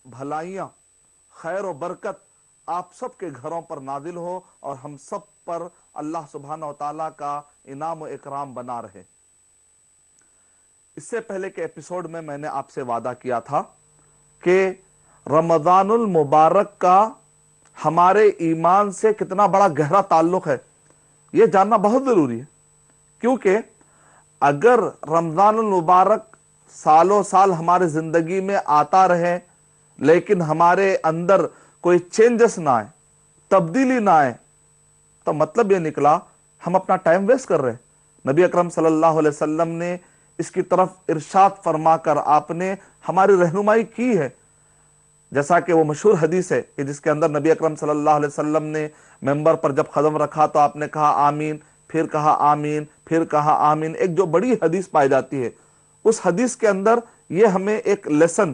بھلائیاں، خیر و برکت آپ سب کے گھروں پر نازل ہو اور ہم سب پر اللہ سبحانہ و تعالیٰ کا انعام و اکرام بنا رہے۔ اس سے پہلے کے ایپیسوڈ میں نے آپ سے وعدہ کیا تھا کہ رمضان المبارک کا ہمارے ایمان سے کتنا بڑا گہرا تعلق ہے یہ جاننا بہت ضروری ہے، کیونکہ اگر رمضان المبارک سالوں سال ہمارے زندگی میں آتا رہے لیکن ہمارے اندر کوئی چینجز نہ آئے، تبدیلی نہ آئے، تو مطلب یہ نکلا ہم اپنا ٹائم ویسٹ کر رہے ہیں۔ نبی اکرم صلی اللہ علیہ وسلم نے اس کی طرف ارشاد فرما کر آپ نے ہماری رہنمائی کی ہے، جیسا کہ وہ مشہور حدیث ہے کہ جس کے اندر نبی اکرم صلی اللہ علیہ وسلم نے ممبر پر جب قدم رکھا تو آپ نے کہا آمین، پھر کہا آمین، پھر کہا آمین، ایک جو بڑی حدیث پائی جاتی ہے۔ اس حدیث کے اندر یہ ہمیں ایک لیسن،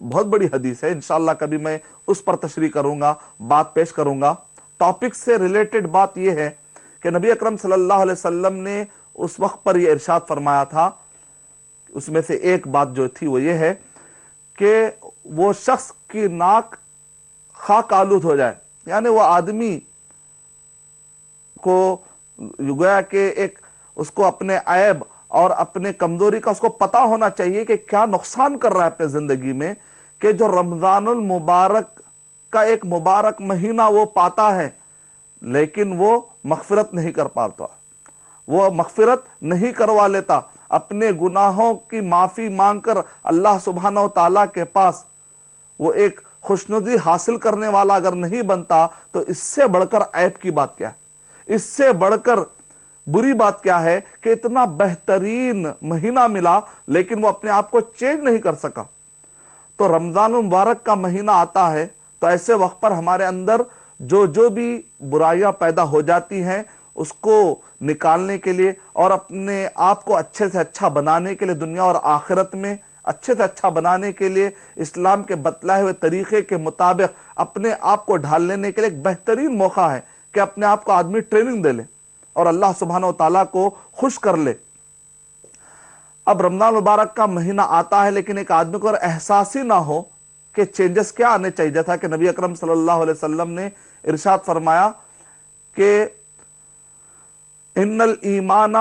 بہت بڑی حدیث ہے، انشاءاللہ کبھی میں اس پر تشریح کروں گا، بات پیش کروں گا۔ ٹاپک سے ریلیٹڈ بات یہ ہے کہ نبی اکرم صلی اللہ علیہ وسلم نے اس وقت پر یہ ارشاد فرمایا تھا، اس میں سے ایک بات جو تھی وہ یہ ہے کہ وہ شخص کی ناک خاک آلود ہو جائے، یعنی وہ آدمی کو گویا کہ ایک اس کو اپنے عیب اور اپنے کمزوری کا اس کو پتا ہونا چاہیے کہ کیا نقصان کر رہا ہے اپنے زندگی میں، کہ جو رمضان المبارک کا ایک مبارک مہینہ وہ پاتا ہے لیکن وہ مغفرت نہیں کر پاتا، وہ مغفرت نہیں کروا لیتا، اپنے گناہوں کی معافی مانگ کر اللہ سبحانہ و تعالیٰ کے پاس وہ ایک خوشنودی حاصل کرنے والا اگر نہیں بنتا تو اس سے بڑھ کر عیب کی بات کیا ہے، اس سے بڑھ کر بری بات کیا ہے کہ اتنا بہترین مہینہ ملا لیکن وہ اپنے آپ کو چینج نہیں کر سکا۔ تو رمضان المبارک کا مہینہ آتا ہے تو ایسے وقت پر ہمارے اندر جو بھی برائیاں پیدا ہو جاتی ہیں اس کو نکالنے کے لیے اور اپنے آپ کو اچھے سے اچھا بنانے کے لیے، دنیا اور آخرت میں اچھے سے اچھا بنانے کے لیے، اسلام کے بتلائے ہوئے طریقے کے مطابق اپنے آپ کو ڈھال لینے کے لیے ایک بہترین موقع ہے کہ اپنے آپ کو آدمی ٹریننگ دے لے اور اللہ سبحانہ و تعالیٰ کو خوش کر لے۔ اب رمضان مبارک کا مہینہ آتا ہے لیکن ایک آدمی کو احساس ہی نہ ہو کہ چینجز کیا آنے چاہیے، جیسا کہ نبی اکرم صلی اللہ علیہ وسلم نے ارشاد فرمایا کہ ان الایمان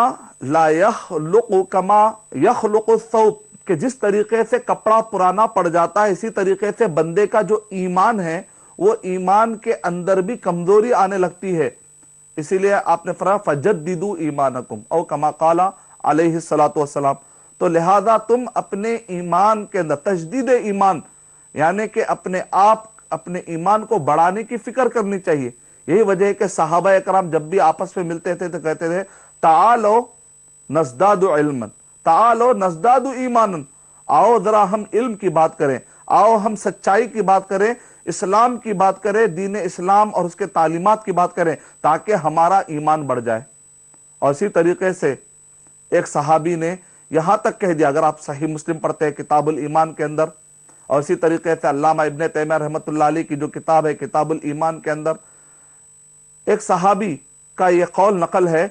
لا یخلق کما یخلق الثوب، کہ جس طریقے سے کپڑا پرانا پڑ جاتا ہے اسی طریقے سے بندے کا جو ایمان ہے وہ ایمان کے اندر بھی کمزوری آنے لگتی ہے۔ اسی لیے آپ نے فرمایا فجددوا ایمانکم او کما قال علیہ الصلوۃ والسلام، تو لہذا تم اپنے ایمان کے اندر تجدید ایمان، یعنی کہ اپنے ایمان کو بڑھانے کی فکر کرنی چاہیے۔ یہی وجہ ہے کہ صحابہ اکرام جب بھی آپس میں ملتے تھے تو کہتے تھے تعالو نزداد علما، تعالو نزداد ایمانا، آؤ ذرا ہم علم کی بات کریں، آؤ ہم سچائی کی بات کریں، اسلام کی بات کریں، دین اسلام اور اس کے تعلیمات کی بات کریں تاکہ ہمارا ایمان بڑھ جائے۔ اور اسی طریقے سے ایک صحابی نے یہاں تک کہہ دیا، اگر آپ صحیح مسلم پڑھتے ہیں کتاب الایمان کے اندر، اور اسی طریقے سے علامہ ابن تیمیہ رحمۃ اللہ علیہ کی جو کتاب ہے کتاب الایمان کے اندر ایک صحابی کا یہ قول نقل ہے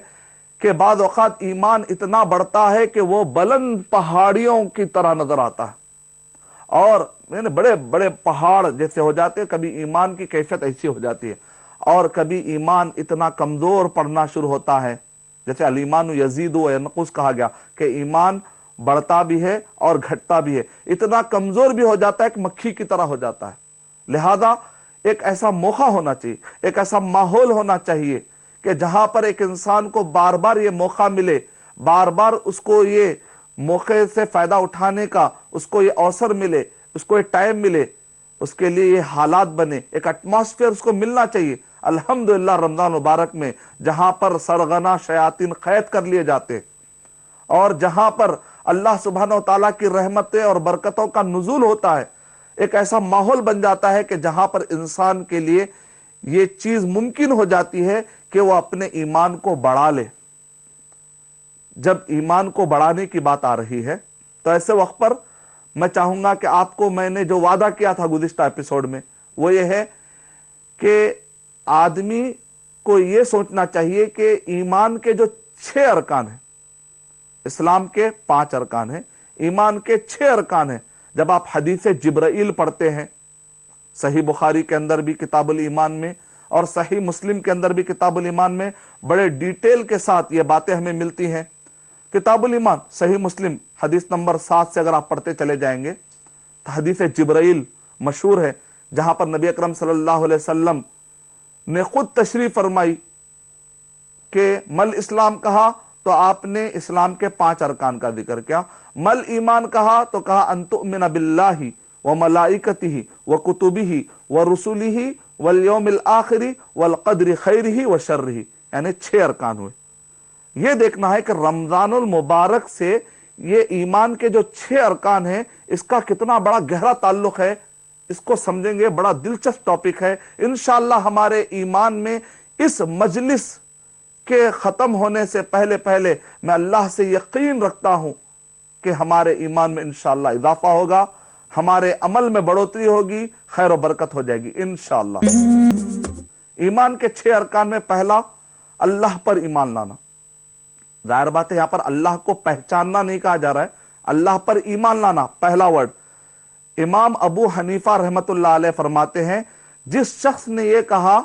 کہ بعض اوقات ایمان اتنا بڑھتا ہے کہ وہ بلند پہاڑیوں کی طرح نظر آتا ہے، اور بڑے بڑے پہاڑ جیسے ہو جاتے ہیں، کبھی ایمان کی کیفیت ایسی ہو جاتی ہے، اور کبھی ایمان اتنا کمزور پڑنا شروع ہوتا ہے، جیسے الایمان یزید و ینقص کہا گیا کہ ایمان بڑھتا بھی ہے اور گھٹتا بھی ہے، اتنا کمزور بھی ہو جاتا ہے کہ مکھی کی طرح ہو جاتا ہے۔ لہذا ایک ایسا موقع ہونا چاہیے، ایک ایسا ماحول ہونا چاہیے کہ جہاں پر ایک انسان کو بار بار یہ موقع ملے، بار بار اس کو یہ موقع سے فائدہ اٹھانے کا اس کو یہ اوسر ملے، اس کو یہ ٹائم ملے، اس کے لیے یہ حالات بنے، ایک ایٹماسفیئر اس کو ملنا چاہیے۔ الحمدللہ رمضان مبارک میں جہاں پر سرغنہ شیاطین قید کر لیے جاتے اور جہاں پر اللہ سبحانہ و تعالیٰ کی رحمتیں اور برکتوں کا نزول ہوتا ہے، ایک ایسا ماحول بن جاتا ہے کہ جہاں پر انسان کے لیے یہ چیز ممکن ہو جاتی ہے کہ وہ اپنے ایمان کو بڑھا لے۔ جب ایمان کو بڑھانے کی بات آ رہی ہے تو ایسے وقت پر میں چاہوں گا کہ آپ کو میں نے جو وعدہ کیا تھا گزشتہ ایپیسوڈ میں وہ یہ ہے کہ آدمی کو یہ سوچنا چاہیے کہ ایمان کے جو 6 ارکان ہیں، اسلام کے 5 ارکان ہیں، ایمان کے 6 ارکان ہیں۔ جب آپ حدیث جبرائیل پڑھتے ہیں صحیح بخاری کے اندر بھی کتاب الایمان میں اور صحیح مسلم کے اندر بھی کتاب الایمان میں بڑے ڈیٹیل کے ساتھ یہ باتیں ہمیں ملتی ہیں۔ کتاب الایمان صحیح مسلم حدیث نمبر 7 سے اگر آپ پڑھتے چلے جائیں گے تو حدیث جبرائیل مشہور ہے، جہاں پر نبی اکرم صلی اللہ علیہ وسلم نے خود تشریف فرمائی کہ مل اسلام کہا تو آپ نے اسلام کے 5 ارکان کا ذکر کیا، مل ایمان کہا تو کہا ان تؤمن باللہ وملائکتہ وکتبہ ورسلہ والیوم الآخر والقدر خیرہ وشرہ، یعنی 6 ارکان ہوئے۔ یہ دیکھنا ہے کہ رمضان المبارک سے یہ ایمان کے جو 6 ارکان ہیں اس کا کتنا بڑا گہرا تعلق ہے، اس کو سمجھیں گے، بڑا دلچسپ ٹاپک ہے۔ انشاءاللہ ہمارے ایمان میں اس مجلس کے ختم ہونے سے پہلے میں اللہ سے یقین رکھتا ہوں کہ ہمارے ایمان میں انشاءاللہ اضافہ ہوگا، ہمارے عمل میں بڑھوتری ہوگی، خیر و برکت ہو جائے گی انشاءاللہ۔ ایمان کے 6 ارکان میں پہلا اللہ پر ایمان لانا۔ ظاہر بات ہے یہاں پر اللہ کو پہچاننا نہیں کہا جا رہا ہے، اللہ پر ایمان لانا پہلا ورڈ۔ امام ابو حنیفہ رحمت اللہ علیہ فرماتے ہیں جس شخص نے یہ کہا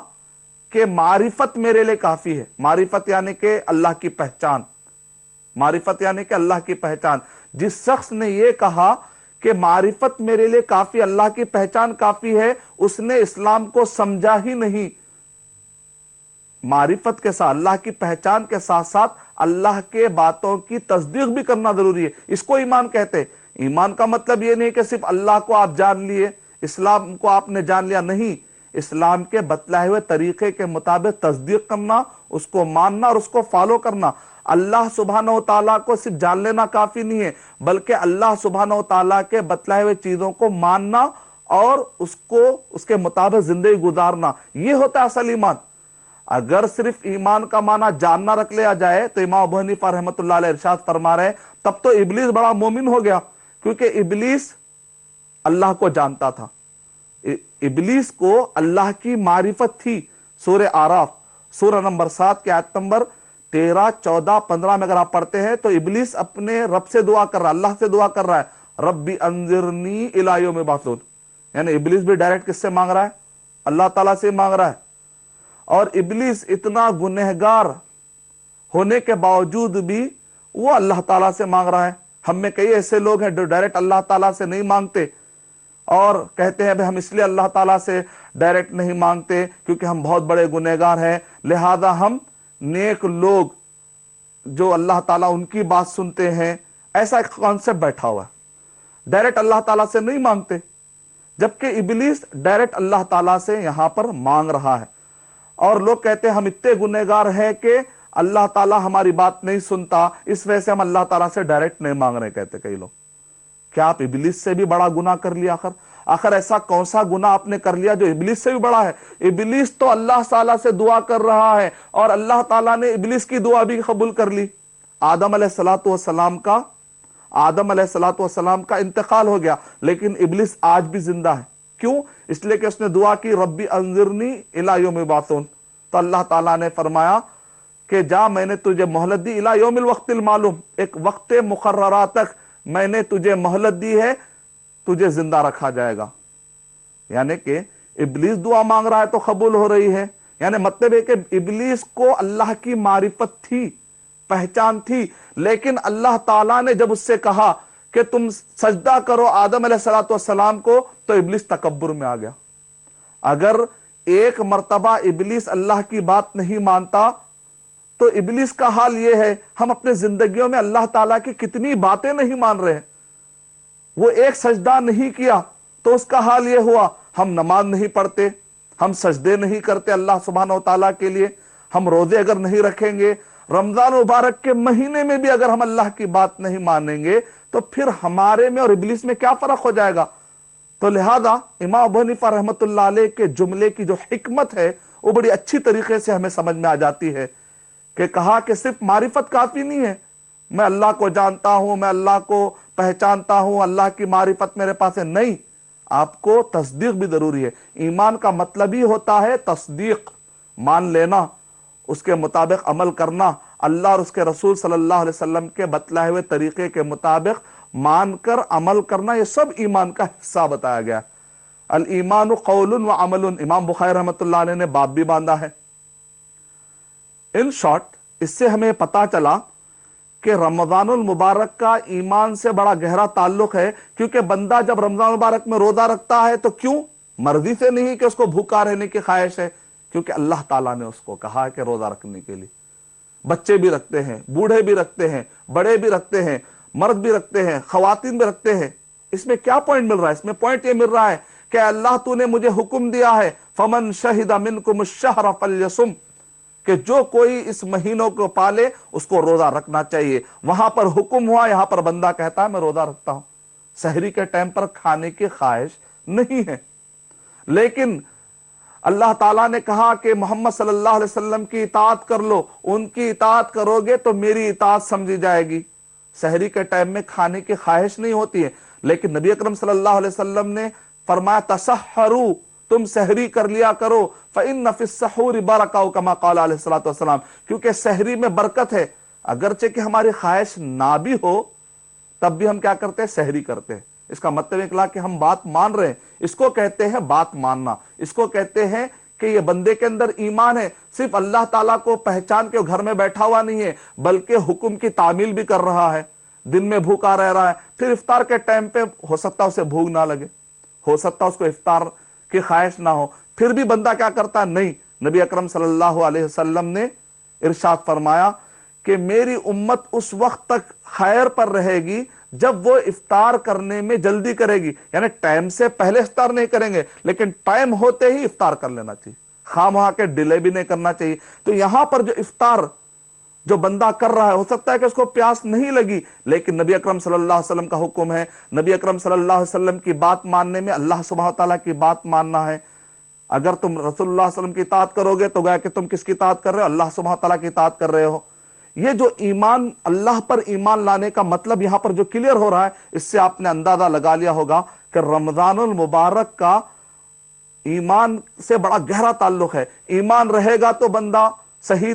کہ معرفت میرے لئے کافی ہے، معرفت یعنی کہ اللہ کی پہچان، معرفت یعنی کہ اللہ کی پہچان، جس شخص نے یہ کہا کہ معرفت میرے لئے کافی، اللہ کی پہچان کافی ہے، اس نے اسلام کو سمجھا ہی نہیں۔ معرفت کے ساتھ، اللہ کی پہچان کے ساتھ ساتھ اللہ کے باتوں کی تصدیق بھی کرنا ضروری ہے، اس کو ایمان کہتے ہیں۔ ایمان کا مطلب یہ نہیں کہ صرف اللہ کو آپ جان لیے، اسلام کو آپ نے جان لیا، نہیں، اسلام کے بتلائے ہوئے طریقے کے مطابق تصدیق کرنا، اس کو ماننا اور اس کو فالو کرنا۔ اللہ سبحانہ و تعالیٰ کو صرف جان لینا کافی نہیں ہے، بلکہ اللہ سبحانہ و تعالیٰ کے بتلائے ہوئے چیزوں کو ماننا اور اس کو اس کے مطابق زندگی گزارنا، یہ ہوتا ہے اصل ایمان۔ اگر صرف ایمان کا معنی جاننا رکھ لیا جائے تو امام ابو حنیفہ رحمت اللہ علیہ ارشاد فرما رہے ہیں تب تو ابلیس بڑا مومن ہو گیا، کیونکہ ابلیس اللہ کو جانتا تھا، ابلیس کو اللہ کی معرفت تھی۔ سورہ اعراف سورہ نمبر 7 کے آیت نمبر 13، 14، 15 میں اگر آپ پڑھتے ہیں تو ابلیس اپنے رب سے دعا کر رہا ہے، اللہ سے دعا کر رہا ہے، ربی انذرنی الی یوم یبعثون، یعنی ابلیس بھی ڈائریکٹ کس سے مانگ رہا ہے؟ اللہ تعالیٰ سے مانگ رہا ہے۔ اور ابلیس اتنا گنہگار ہونے کے باوجود بھی وہ اللہ تعالیٰ سے مانگ رہا ہے۔ ہم میں کئی ایسے لوگ ہیں جو ڈائریکٹ اللہ تعالیٰ سے نہیں مانگتے اور کہتے ہیں ہم اس لیے اللہ تعالیٰ سے ڈائریکٹ نہیں مانگتے کیونکہ ہم بہت بڑے گنہگار ہیں، لہذا ہم نیک لوگ جو اللہ تعالیٰ ان کی بات سنتے ہیں، ایسا ایک کانسیپٹ بیٹھا ہوا ہے، ڈائریکٹ اللہ تعالیٰ سے نہیں مانگتے، جبکہ ابلیس ڈائریکٹ اللہ تعالیٰ سے یہاں پر مانگ رہا ہے۔ اور لوگ کہتے ہیں ہم اتنے گنہگار ہیں کہ اللہ تعالیٰ ہماری بات نہیں سنتا، اس وجہ سے ہم اللہ تعالیٰ سے ڈائریکٹ نہیں مانگ رہے، کہتے کئی لوگ۔ کیا آپ ابلیس سے بھی بڑا گناہ کر لیا؟ آخر ایسا کون سا گناہ آپ نے کر لیا جو ابلیس سے بھی بڑا ہے؟ ابلیس تو اللہ تعالیٰ سے دعا کر رہا ہے اور اللہ تعالیٰ نے ابلیس کی دعا بھی قبول کر لی۔ آدم علیہ السلام کا انتقال ہو گیا، لیکن ابلیس آج بھی زندہ ہے۔ کیوں؟ اس لیے کہ اس نے دعا کی ربی انذرنی الی یوم یبعثون، تو اللہ تعالیٰ نے فرمایا کہ جا، میں نے تجھے مہلت دی، الی یوم الوقت المعلوم، ایک وقت مقررہ تک میں نے تجھے مہلت دی ہے، تجھے زندہ رکھا جائے گا۔ یعنی کہ ابلیس دعا مانگ رہا ہے تو قبول ہو رہی ہے، یعنی مطلب ہے کہ ابلیس کو اللہ کی معرفت تھی، پہچان تھی، لیکن اللہ تعالیٰ نے جب اس سے کہا کہ تم سجدہ کرو آدم علیہ السلام کو، تو ابلیس تکبر میں آ گیا۔ اگر ایک مرتبہ ابلیس اللہ کی بات نہیں مانتا تو ابلیس کا حال یہ ہے، ہم اپنے زندگیوں میں اللہ تعالیٰ کی کتنی باتیں نہیں مان رہے ہیں۔ وہ ایک سجدہ نہیں کیا تو اس کا حال یہ ہوا، ہم نماز نہیں پڑھتے، ہم سجدے نہیں کرتے اللہ سبحانہ و تعالیٰ کے لیے، ہم روزے اگر نہیں رکھیں گے، رمضان مبارک کے مہینے میں بھی اگر ہم اللہ کی بات نہیں مانیں گے تو پھر ہمارے میں اور ابلیس میں کیا فرق ہو جائے گا؟ تو لہذا امام ابو حنیفہ رحمت اللہ علیہ کے جملے کی جو حکمت ہے وہ بڑی اچھی طریقے سے ہمیں سمجھ میں آ جاتی ہے کہ کہا کہ صرف معرفت کافی نہیں ہے، میں اللہ کو جانتا ہوں، میں اللہ کو پہچانتا ہوں، اللہ کی معرفت میرے پاس ہے، نہیں، آپ کو تصدیق بھی ضروری ہے۔ ایمان کا مطلب ہی ہوتا ہے تصدیق، مان لینا، اس کے مطابق عمل کرنا، اللہ اور اس کے رسول صلی اللہ علیہ وسلم کے بتلائے ہوئے طریقے کے مطابق مان کر عمل کرنا، یہ سب ایمان کا حصہ بتایا گیا۔ الایمان قول و عمل، امام بخاری رحمۃ اللہ علیہ نے باب بھی باندھا ہے۔ ان شارٹ اس سے ہمیں پتا چلا کہ رمضان المبارک کا ایمان سے بڑا گہرا تعلق ہے، کیونکہ بندہ جب رمضان المبارک میں روزہ رکھتا ہے تو کیوں؟ مرضی سے نہیں کہ اس کو بھوکا رہنے کی خواہش ہے، کیونکہ اللہ تعالیٰ نے اس کو کہا ہے کہ روزہ رکھنے کے لیے۔ بچے بھی رکھتے ہیں، بوڑھے بھی رکھتے ہیں، بڑے بھی رکھتے ہیں، مرد بھی رکھتے ہیں، خواتین بھی رکھتے ہیں۔ اس میں کیا پوائنٹ مل رہا ہے؟ اس میں پوائنٹ یہ مل رہا ہے کہ اللہ تو نے مجھے حکم دیا ہے فمن شہد منکم الشہر فلیصم، کہ جو کوئی اس مہینوں کو پالے اس کو روزہ رکھنا چاہیے۔ وہاں پر حکم ہوا، یہاں پر بندہ کہتا ہے میں روزہ رکھتا ہوں، سحری کے ٹائم پر کھانے کی خواہش نہیں ہے، لیکن اللہ تعالیٰ نے کہا کہ محمد صلی اللہ علیہ وسلم کی اطاعت کر لو، ان کی اطاعت کرو گے تو میری اطاعت سمجھی جائے گی۔ سحری کے ٹائم میں کھانے کی خواہش نہیں ہوتی ہے، لیکن نبی اکرم صلی اللہ علیہ وسلم نے فرمایا تسحروا، تم سحری کر لیا کرو، فإن فی السحور برکۃ، کما قال علیہ الصلوۃ والسلام، کیونکہ سحری میں برکت ہے۔ اگرچہ کہ ہماری خواہش نہ بھی ہو تب بھی ہم کیا کرتے ہیں؟ سحری کرتے ہیں۔ اس کا مطلب نکلا کہ ہم بات مان رہے ہیں، اس کو کہتے ہیں بات ماننا، اس کو کہتے ہیں کہ یہ بندے کے اندر ایمان ہے، صرف اللہ تعالیٰ کو پہچان کے گھر میں بیٹھا ہوا نہیں ہے بلکہ حکم کی تعمیل بھی کر رہا ہے، دن میں بھوکا رہ رہا ہے، پھر افطار کے ٹائم پہ ہو سکتا اسے بھوک نہ لگے، ہو سکتا اس کو افطار کی خواہش نہ ہو، پھر بھی بندہ کیا کرتا؟ نہیں، نبی اکرم صلی اللہ علیہ وسلم نے ارشاد فرمایا کہ میری امت اس وقت تک خیر پر رہے گی جب وہ افطار کرنے میں جلدی کرے گی، یعنی ٹائم سے پہلے افطار نہیں کریں گے لیکن ٹائم ہوتے ہی افطار کر لینا چاہیے، خواہ مخواہ کے ڈیلے بھی نہیں کرنا چاہیے۔ تو یہاں پر جو افطار جو بندہ کر رہا ہے، ہو سکتا ہے کہ اس کو پیاس نہیں لگی، لیکن نبی اکرم صلی اللہ علیہ وسلم کا حکم ہے، نبی اکرم صلی اللہ علیہ وسلم کی بات ماننے میں اللہ سبحانہ تعالیٰ کی بات ماننا ہے۔ اگر تم رسول اللہ صلی اللہ علیہ وسلم کی اطاعت کرو گے تو گویا کہ تم کس کی اطاعت کر رہے ہو؟ اللہ سبحانہ تعالیٰ کی اطاعت کر رہے ہو۔ یہ جو ایمان، اللہ پر ایمان لانے کا مطلب یہاں پر جو کلیئر ہو رہا ہے، اس سے آپ نے اندازہ لگا لیا ہوگا کہ رمضان المبارک کا ایمان سے بڑا گہرا تعلق ہے۔ ایمان رہے گا تو بندہ صحیح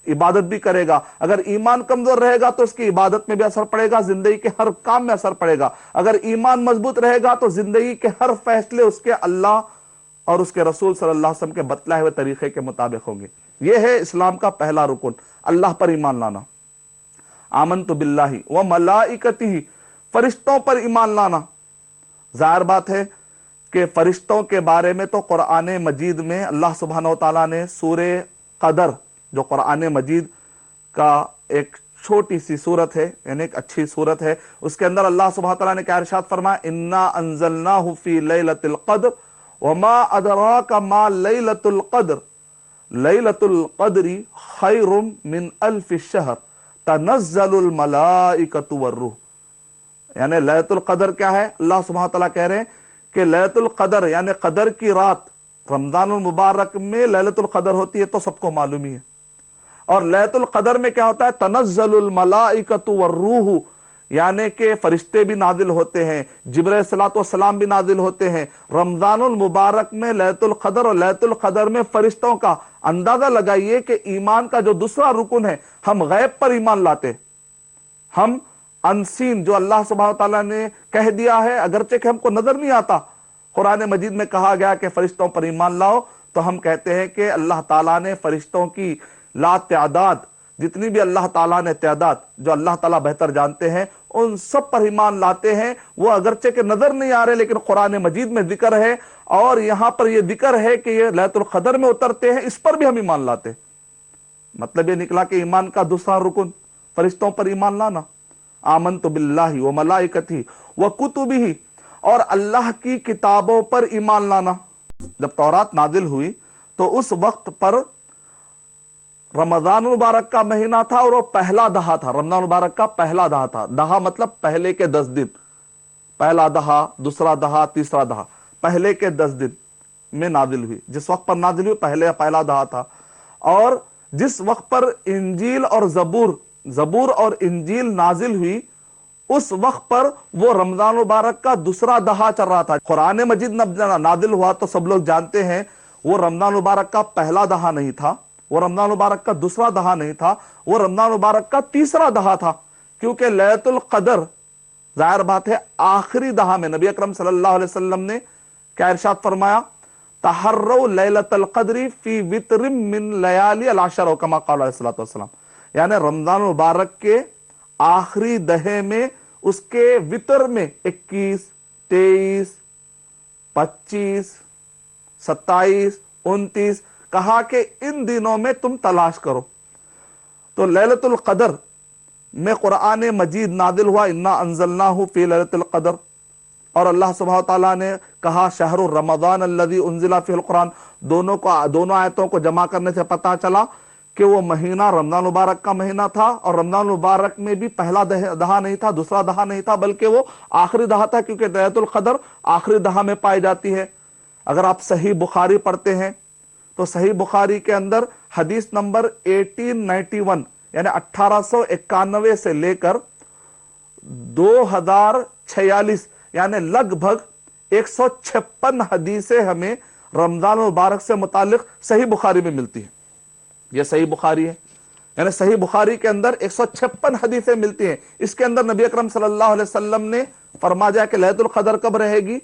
عبادت بھی کرے گا، اگر ایمان کمزور رہے گا تو اس کی عبادت میں بھی اثر پڑے گا، زندگی کے ہر کام میں اثر پڑے گا۔ اگر ایمان مضبوط رہے گا تو زندگی کے ہر فیصلے اس کے اللہ اور اس کے رسول صلی اللہ علیہ وسلم کے بتلائے ہوئے طریقے کے مطابق ہوں گے۔ یہ ہے اسلام کا پہلا رکن، اللہ پر ایمان لانا۔ آمنت باللہ و ملائکتہ، فرشتوں پر ایمان لانا۔ ظاہر بات ہے کہ فرشتوں کے بارے میں تو قرآن مجید میں اللہ سبحانہ وتعالیٰ نے سورہ قدر، جو قرآن مجید کا ایک چھوٹی سی سورت ہے، یعنی ایک اچھی سورت ہے، اس کے اندر اللہ سبحانہ وتعالیٰ نے کیا ارشاد فرمایا؟ انا انزلناہ فی لیلۃ القدر وما ادراک ما لیلۃ القدر لیلۃ القدر خیر من الف شہر تنزل الملائکۃ والروح۔ یعنی لیلۃ القدر کیا ہے؟ اللہ سبحانہ تعالیٰ کہہ رہے ہیں کہ لیلۃ القدر یعنی قدر کی رات، رمضان المبارک میں لیلۃ القدر ہوتی ہے تو سب کو معلوم ہی ہے، اور لیلۃ القدر میں کیا ہوتا ہے؟ تنزل الملائکۃ والروح، یعنی کہ فرشتے بھی نازل ہوتے ہیں، جبرائیل الصلاۃ والسلام بھی نازل ہوتے ہیں۔ رمضان المبارک میں لیلۃ القدر اور لیلۃ القدر میں فرشتوں کا اندازہ لگائیے کہ ایمان کا جو دوسرا رکن ہے، ہم غیب پر ایمان لاتے، ہم انسین جو اللہ سبحانہ تعالیٰ نے کہہ دیا ہے اگرچہ کہ ہم کو نظر نہیں آتا، قرآن مجید میں کہا گیا کہ فرشتوں پر ایمان لاؤ، تو ہم کہتے ہیں کہ اللہ تعالیٰ نے فرشتوں کی لا تعداد، جتنی بھی اللہ تعالیٰ نے تعداد جو اللہ تعالیٰ بہتر جانتے ہیں، ان سب پر ایمان لاتے ہیں۔ وہ اگرچہ کہ نظر نہیں آ رہے لیکن قرآن مجید میں ذکر ہے، اور یہاں پر یہ ذکر ہے کہ یہ لیلۃ القدر میں اترتے ہیں، اس پر بھی ہم ایمان لاتے ہیں۔ مطلب یہ نکلا کہ ایمان کا دوسرا رکن فرشتوں پر ایمان لانا۔ آمنت باللہ و ملائکتہ و کتبہ، اور اللہ کی کتابوں پر ایمان لانا۔ جب تورات نازل ہوئی تو اس وقت پر رمضان مبارک کا مہینہ تھا اور وہ پہلا دہا تھا، رمضان مبارک کا پہلا دہا تھا۔ دہا مطلب پہلے کے 10 دن، پہلا دہا، دوسرا دہا، تیسرا دہا، پہلے کے 10 دن میں نازل ہوئی۔ جس وقت پر نازل ہوئی پہلا دہا تھا، اور جس وقت پر انجیل اور زبور اور انجیل نازل ہوئی اس وقت پر وہ رمضان مبارک کا دوسرا دہا چل رہا تھا۔ قرآن مجید نازل ہوا تو سب لوگ جانتے ہیں وہ رمضان مبارک کا پہلا دہا نہیں تھا، وہ رمضان مبارک کا دوسرا دہا نہیں تھا، وہ رمضان مبارک کا تیسرا دہا تھا، کیونکہ لیلۃ القدر ظاہر بات ہے آخری دہا میں نبی اکرم صلی اللہ علیہ وسلم نے کیا ارشاد فرمایا؟ تحروا لیلۃ القدر فی وتر من لیالی العشر، کما قال علیہ الصلوۃ والسلام، یعنی رمضان مبارک کے آخری دہے میں اس کے وطر میں 21، 23، 25، 27، 29 کہا کہ ان دنوں میں تم تلاش کرو۔ تو لیلۃ القدر میں قرآن مجید نازل ہوا، انا انزلناہ فی لیلۃ القدر، اور اللہ سبحانہ تعالیٰ نے کہا شہر رمضان الذی انزل فیہ القرآن، دونوں آیتوں کو جمع کرنے سے پتہ چلا کہ وہ مہینہ رمضان مبارک کا مہینہ تھا، اور رمضان مبارک میں بھی پہلا دہا نہیں تھا، دوسرا دہا نہیں تھا، بلکہ وہ آخری دہا تھا، کیونکہ لیلۃ القدر آخری دہا میں پائی جاتی ہے۔ اگر آپ صحیح بخاری پڑھتے ہیں تو صحیح بخاری کے اندر حدیث نمبر 1891 یعنی 1891 سے لے کر 2046 یعنی لگ بھگ 156 حدیثیں ہمیں رمضان مبارک سے متعلق صحیح بخاری میں ملتی ہیں۔ یہ صحیح بخاری ہے، یعنی صحیح بخاری کے اندر 156 حدیثیں ملتی ہیں۔ اس کے اندر نبی اکرم صلی اللہ علیہ وسلم نے فرما دیا کہ لیلۃ القدر کب رہے گی؟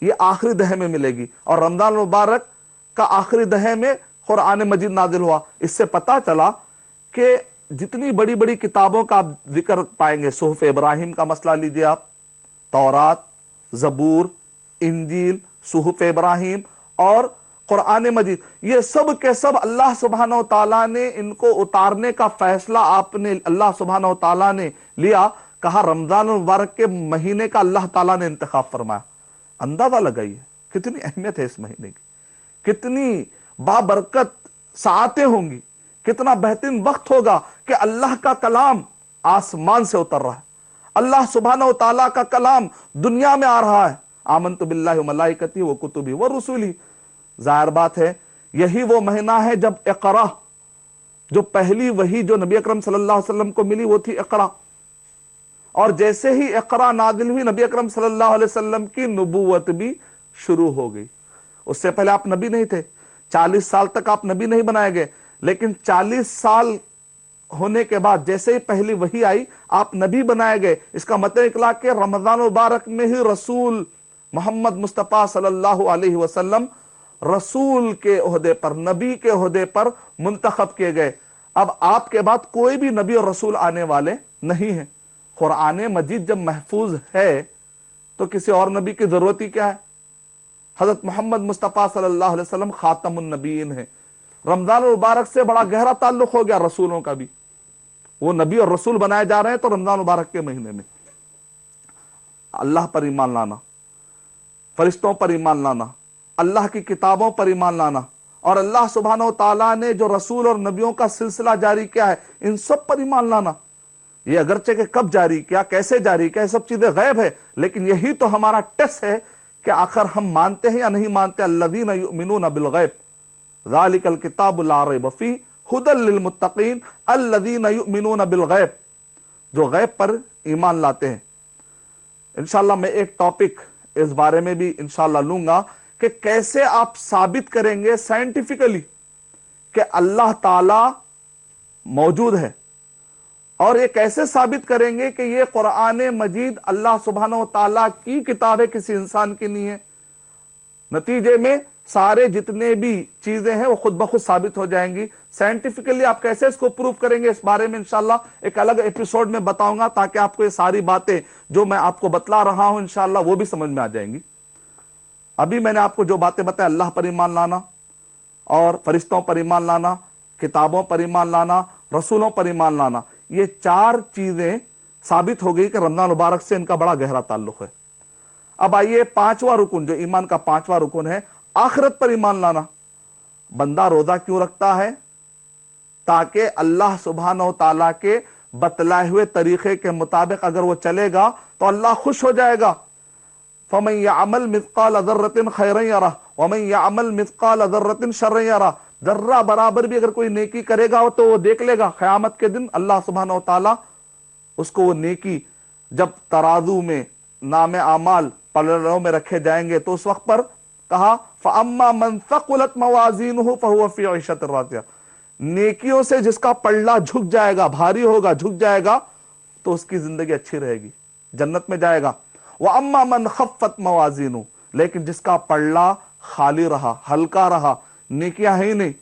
یہ آخری دہے میں ملے گی، اور رمضان مبارک کا آخری دہے میں قرآن مجید نازل ہوا۔ اس سے پتا چلا کہ جتنی بڑی بڑی کتابوں کا آپ ذکر پائیں گے، صحف ابراہیم کا مسئلہ لیجئے آپ، تورات، زبور، انجیل، صحف ابراہیم اور قرآن مجید، یہ سب کے سب اللہ سبحانہ و تعالیٰ نے ان کو اتارنے کا فیصلہ اللہ سبحانہ و تعالیٰ نے لیا، کہا رمضان مبارک کے مہینے کا اللہ تعالیٰ نے انتخاب فرمایا۔ اندازہ لگائیے کتنی اہمیت ہے اس مہینے کی، کتنی بابرکت ساعتیں ہوں گی، کتنا بہترین وقت ہوگا کہ اللہ کا کلام آسمان سے اتر رہا ہے، اللہ سبحانہ و تعالیٰ کا کلام دنیا میں آ رہا ہے۔ آمنت باللہ و ملائکتہ و کتبہ و رسولہ، ظاہر بات ہے یہی وہ مہینہ ہے جب اقرا، جو پہلی وحی جو نبی اکرم صلی اللہ علیہ وسلم کو ملی وہ تھی اقرا، اور جیسے ہی اقرا نازل ہوئی نبی اکرم صلی اللہ علیہ وسلم کی نبوت بھی شروع ہو گئی۔ اس سے پہلے آپ نبی نہیں تھے، 40 سال تک آپ نبی نہیں بنائے گئے، لیکن 40 سال ہونے کے بعد جیسے ہی پہلی وحی آئی آپ نبی بنائے گئے۔ اس کا مطلب نکلا کہ رمضان مبارک میں ہی رسول محمد مصطفیٰ صلی اللہ علیہ وسلم رسول کے عہدے پر، نبی کے عہدے پر منتخب کیے گئے۔ اب آپ کے بعد کوئی بھی نبی اور رسول آنے والے نہیں ہیں۔ قرآن مجید جب محفوظ ہے تو کسی اور نبی کی ضرورت ہی کیا ہے؟ حضرت محمد مصطفیٰ صلی اللہ علیہ وسلم خاتم النبیین ہیں۔ رمضان مبارک سے بڑا گہرا تعلق ہو گیا رسولوں کا بھی، وہ نبی اور رسول بنائے جا رہے ہیں تو رمضان مبارک کے مہینے میں۔ اللہ پر ایمان لانا، فرشتوں پر ایمان لانا، اللہ کی کتابوں پر ایمان لانا، اور اللہ سبحانہ و تعالیٰ نے جو رسول اور نبیوں کا سلسلہ جاری کیا ہے ان سب پر ایمان لانا۔ یہ اگرچہ کہ کب جاری کیا، کیسے جاری کیا، یہ سب چیزیں غیب ہے، لیکن یہی تو ہمارا ٹیسٹ ہے کہ آخر ہم مانتے ہیں یا نہیں مانتے۔ الذین یؤمنون بالغیب ذالک الکتاب لا ریب فیہ ھدی للمتقین الذین یؤمنون بالغیب، جو غیب پر ایمان لاتے ہیں۔ انشاءاللہ میں ایک ٹاپک اس بارے میں بھی انشاءاللہ لوں گا کہ کیسے آپ ثابت کریں گے سائنٹیفکلی کہ اللہ تعالی موجود ہے، اور یہ کیسے ثابت کریں گے کہ یہ قرآن مجید اللہ سبحانہ و تعالیٰ کی کتاب ہے، کسی انسان کی نہیں ہے۔ نتیجے میں سارے جتنے بھی چیزیں ہیں وہ خود بخود ثابت ہو جائیں گی۔ سائنٹیفکلی آپ کیسے اس کو پروف کریں گے، اس بارے میں انشاءاللہ ایک الگ ایپیسوڈ میں بتاؤں گا، تاکہ آپ کو یہ ساری باتیں جو میں آپ کو بتلا رہا ہوں انشاءاللہ وہ بھی سمجھ میں آ جائیں گی۔ ابھی میں نے آپ کو جو باتیں بتائی، اللہ پر ایمان لانا اور فرشتوں پر ایمان لانا، کتابوں پر ایمان لانا، رسولوں پر ایمان لانا، یہ 4 چیزیں ثابت ہو گئی کہ رمضان مبارک سے ان کا بڑا گہرا تعلق ہے۔ اب آئیے 5واں رکن، جو ایمان کا 5واں رکن ہے، آخرت پر ایمان لانا۔ بندہ روزہ کیوں رکھتا ہے؟ تاکہ اللہ سبحانہ و تعالیٰ کے بتلائے ہوئے طریقے کے مطابق اگر وہ چلے گا تو اللہ خوش ہو جائے گا۔ فَمَن يَعْمَلْ مِثْقَالَ ذَرَّةٍ خَيْرًا يَرَهُ وَمَن يَعْمَلْ مِثْقَالَ ذَرَّةٍ شَرًّا يَرَهُ، ذرہ برابر بھی اگر کوئی نیکی کرے گا تو وہ دیکھ لے گا۔ قیامت کے دن اللہ سبحانہ و تعالیٰ اس کو وہ نیکی جب ترازو میں نام اعمال پلڑوں میں رکھے جائیں گے تو اس وقت پر کہا فَأَمَّا مَنْ ثَقُلَتْ مَوَازِينُهُ فَهُوَ فِي عِيشَةٍ رَاضِيَةٍ، نیکیوں سے جس کا پلڑا جھک جائے گا، بھاری ہوگا، جھک جائے گا، تو اس کی زندگی اچھی رہے گی، جنت میں جائے گا۔ وَأَمَّا مَنْ خَفَّتْ مَوَازِينُهُ، لیکن جس کا پلڑا خالی رہا، ہلکا رہا، نیکیاں ہی نہیں،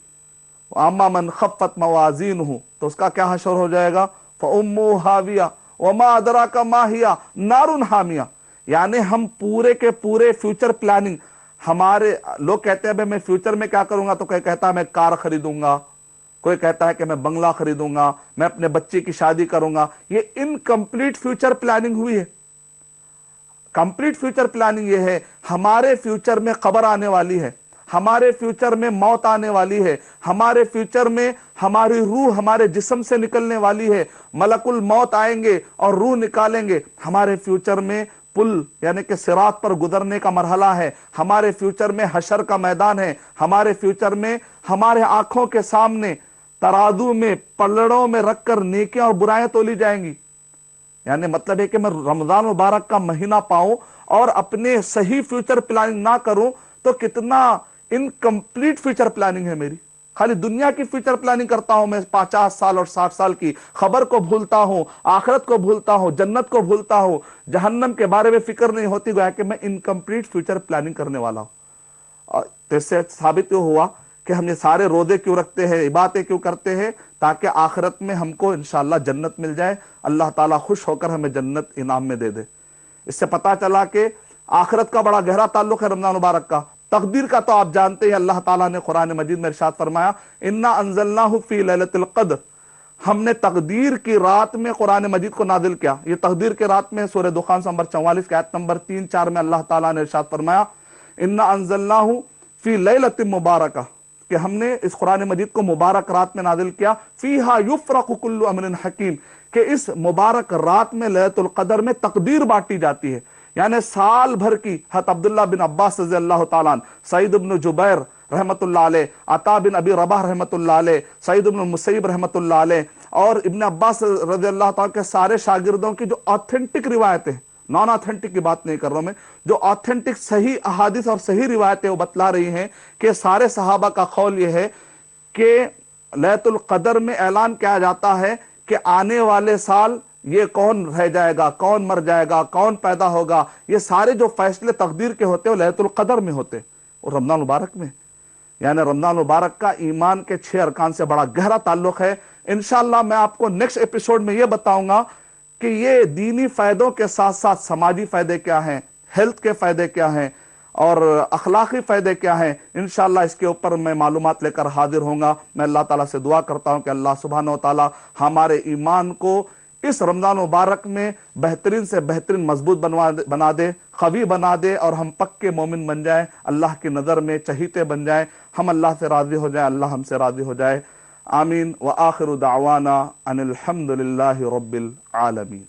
اما من خفت موازینہ، تو اس کا کیا حشر ہو جائے گا؟ فامہ ہاویہ وما ادراک ما ہی نار حامیہ۔ یعنی ہم پورے کے پورے فیوچر پلاننگ، ہمارے لوگ کہتے ہیں میں فیوچر میں کیا کروں گا، تو کوئی کہتا ہے میں کار خریدوں گا، کوئی کہتا ہے کہ میں بنگلہ خریدوں گا، میں اپنے بچے کی شادی کروں گا۔ یہ انکمپلیٹ فیوچر پلاننگ ہوئی ہے۔ کمپلیٹ فیوچر پلاننگ یہ ہے ہمارے فیوچر میں قبر آنے والی ہے، ہمارے فیوچر میں موت آنے والی ہے، ہمارے فیوچر میں ہماری روح ہمارے جسم سے نکلنے والی ہے، ملک الموت آئیں گے اور روح نکالیں گے۔ ہمارے فیوچر میں پل یعنی کہ صراط پر گزرنے کا مرحلہ ہے، ہمارے فیوچر میں حشر کا میدان ہے، ہمارے فیوچر میں ہمارے آنکھوں کے سامنے ترازو میں پلڑوں میں رکھ کر نیکیاں اور برائیاں تولی جائیں گی۔ یعنی مطلب ہے کہ میں رمضان مبارک کا مہینہ پاؤں اور اپنے صحیح فیوچر پلاننگ نہ کروں تو کتنا انکمپلیٹ فیوچر پلاننگ ہے میری۔ خالی دنیا کی فیوچر پلاننگ کرتا ہوں میں 50 سال اور 60 سال کی، خبر کو بھولتا ہوں، آخرت کو بھولتا ہوں، جنت کو بھولتا ہوں، جہنم کے بارے میں فکر نہیں ہوتی، گویا کہ میں انکمپلیٹ فیوچر پلاننگ کرنے والا ہوں۔ اور اس سے ثابت ہوا کہ ہم یہ سارے روزے کیوں رکھتے ہیں، عبادتیں کیوں کرتے ہیں، تاکہ آخرت میں ہم کو انشاءاللہ جنت مل جائے، اللہ تعالیٰ خوش ہو کر ہمیں جنت انعام میں دے دے۔ اس سے پتا چلا کہ آخرت کا بڑا گہرا تعلق ہے رمضان مبارک کا۔ تقدیر کا تو آپ جانتے ہیں، اللہ تعالیٰ نے قرآن مجید میں ارشاد فرمایا انا انزلناہ فی لیلۃ القدر، ہم نے تقدیر کی رات میں قرآن مجید کو نازل کیا۔ یہ تقدیر کے رات میں سورہ دخان نمبر 44 کی آیت نمبر 3-4 میں اللہ تعالیٰ نے ارشاد فرمایا انا انزلناہ فی لیلۃ مبارکہ، کہ ہم نے اس قرآن مجید کو مبارک رات میں نازل کیا، فیہا یفرق کل امر حکیم، کہ اس مبارک رات میں لیلۃ القدر میں تقدیر بانٹی جاتی ہے۔ یعنی سال بھر کی حضرت عبداللہ بن عباس رضی اللہ تعالیٰ عنہ، سعید بن جبیر رحمت اللہ علیہ، عطا بن ابی رباح رحمت اللہ علیہ، سعید بن المسیب رحمت اللہ علیہ، اور ابن عباس رضی اللہ تعالیٰ کے سارے شاگردوں کی جو آتھینٹک روایتیں، نان آتھینٹک کی بات نہیں کر رہا ہوں میں، جو آتھینٹک صحیح احادیث اور صحیح روایتیں وہ بتلا رہی ہیں کہ سارے صحابہ کا قول یہ ہے کہ لیلۃ القدر میں اعلان کیا جاتا ہے کہ آنے والے سال یہ کون رہ جائے گا، کون مر جائے گا، کون پیدا ہوگا، یہ سارے جو فیصلے تقدیر کے ہوتے ہیں وہ لیلۃ القدر میں ہوتے اور رمضان مبارک میں۔ یعنی رمضان مبارک کا ایمان کے 6 ارکان سے بڑا گہرا تعلق ہے۔ انشاءاللہ میں آپ کو نیکسٹ ایپیسوڈ میں یہ بتاؤں گا کہ یہ دینی فائدوں کے ساتھ ساتھ سماجی فائدے کیا ہیں، ہیلتھ کے فائدے کیا ہیں، اور اخلاقی فائدے کیا ہیں۔ انشاءاللہ اس کے اوپر میں معلومات لے کر حاضر ہوں گا۔ میں اللہ تعالیٰ سے دعا کرتا ہوں کہ اللہ سبحانہ و تعالیٰ ہمارے ایمان کو اس رمضان مبارک میں بہترین سے بہترین مضبوط بنا دے، قوی بنا دے، اور ہم پکے مومن بن جائیں، اللہ کی نظر میں چہیتے بن جائیں، ہم اللہ سے راضی ہو جائیں، اللہ ہم سے راضی ہو جائے۔ آمین۔ وآخر دعوانا ان الحمد للہ رب العالمین۔